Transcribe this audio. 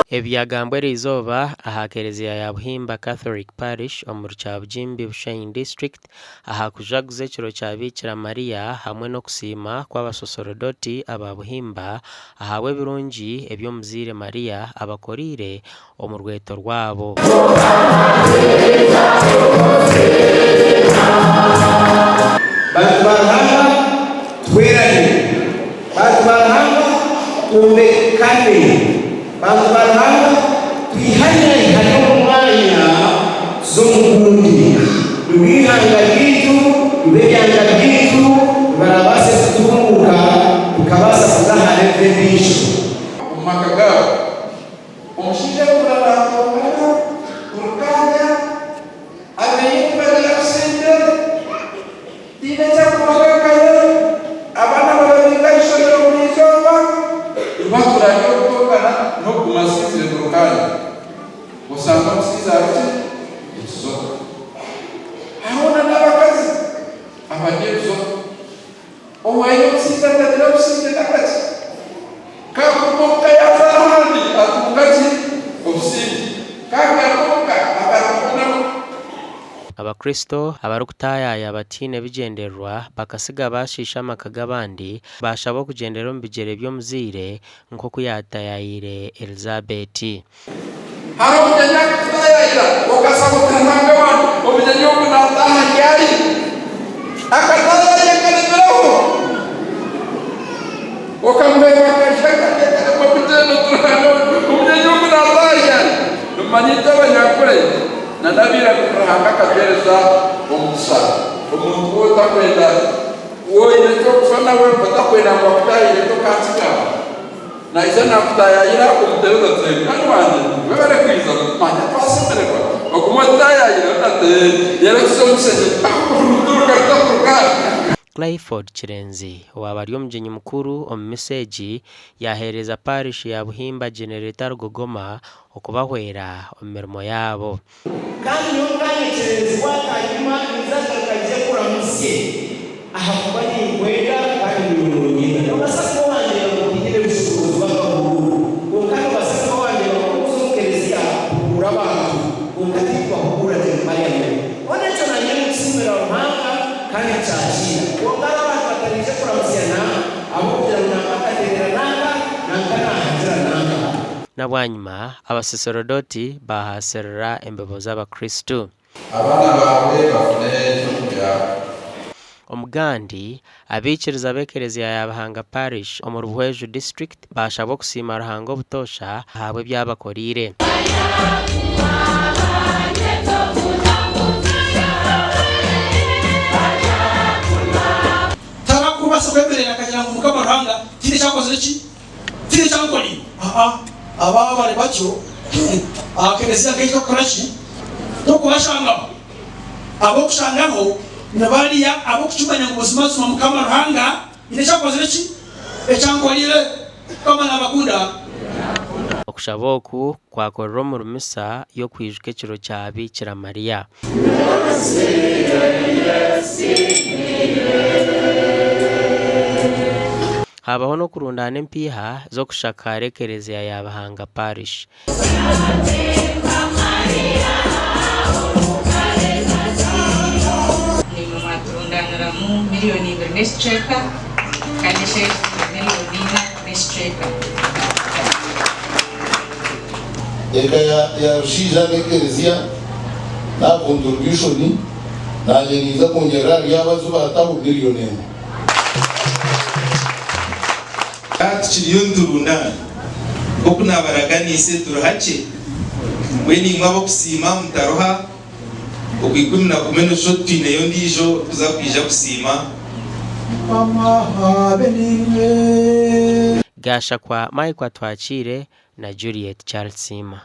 Ebyagambwe rizoba aha Kereziya ya Buhimba Catholic Parish omuru kya Bugimbi Bushenyi District aha kujaguza ekiro kya Bikira Maria hamwe no kusiima kw'abasosorodoti aba Buhimba ahabwe birungi eby'omuzaire Maria abakorire omu rweto rwabo. Bantu barahanga twihanye umwanya zo mugundi rwihanga gitu rubeyanga gitu barabase kutunguka tukabasa kuzahana ebisho umakaga omushinja kuraranga kurukanya abayimba y'abasende tineja kumagakaya abana barabiga ishobora kurizoba baturanye no kumasize kurukanya usanga musiza ati izo haona n'abakazi abagezo owayo musiza tatira musize nakati kakuboka yazahandi atukati obusindi kakaboka akarukuna. Abakristo abarukutayaya batine bigenderwa bakasiga bashisha amakaga abandi bashabo kugendera mu bigere by'omuzire nko kuyatayayire Elizabeth. Haro mujanya kutayayira okasabutanga abantu obujanya okunataha yali akatayaya kaneberaho okamubeba kashaka mubiteno turano obujanya okunataha yali numanyita abanyakure nanabira kurahanga katereza omusara omuntu wotakwenda woine tokufana we batakwenda kwakutayire tokatika na iza nakutayayira omutereza tsembi kandi wanje webare kwiza manya twasemererwa okumutayayira ate yarakisomuseze turuka Clifford Chirenzi wabari omugenyi mukuru omu meseji yahereza parish ya Buhimba Generator Rugogoma okubahwera omu mirimo yabo. Kandi yonganye Chirenzi wakanyuma nizakaje kuramusye aha kubanye ingwera kandi nyunyina n'abasako wanje bakugire bishukuzo bakaguru ukandi basako wanje bakuzo Kereziya urabantu ukatikwa kugura te Maria onecho na nyene kusimira ruhanga kandi cyashira wongara abantu batarije kuramusyana abo kugira ngo nakaterera nanga nangana hajira nanga. Nabwanyuma abasaserodoti bahaserera embebo z'abakristo. Abana bawe bafune cyo Omugandi abikiriza b'Ekereziya ya Bahanga Parish omu Ruhweju District bashabo kusiima Ruhanga obutosha ahabwe byabakorire. Kwemerera akagira ngo Mukama Ruhanga kiri cyakoze iki kiri cyangoli aba bari bacyo Kereziya ngicyo korashi to kubashanga abo kushangaho nabariya abo kucumanya ngo buzima zuma Mukama Ruhanga kiri cyakoze iki ecyangolire kama nabakunda Okushaboku kwakorera mu rumisa yo kwijuka ekiro kya Bikira Maria. Habaho no kurundana empiha zo kushakara Ekereziya ya Bahanga Parish. Turundanira mu miliyoni 2 n'esheka kandi miliyoni 4 n'esheka. ya rushija n'Ekereziya na contribution na yeniza kongera yabazuba atabu miliyoni kiriyo nturundana kuko nabaraganise turahace weni mwabo kusima mutaroha okikumi na kumeno shoti neyo ndijo tuza kwija kusima Gasha kwa Mike Twachire na Juliet Charles Sima.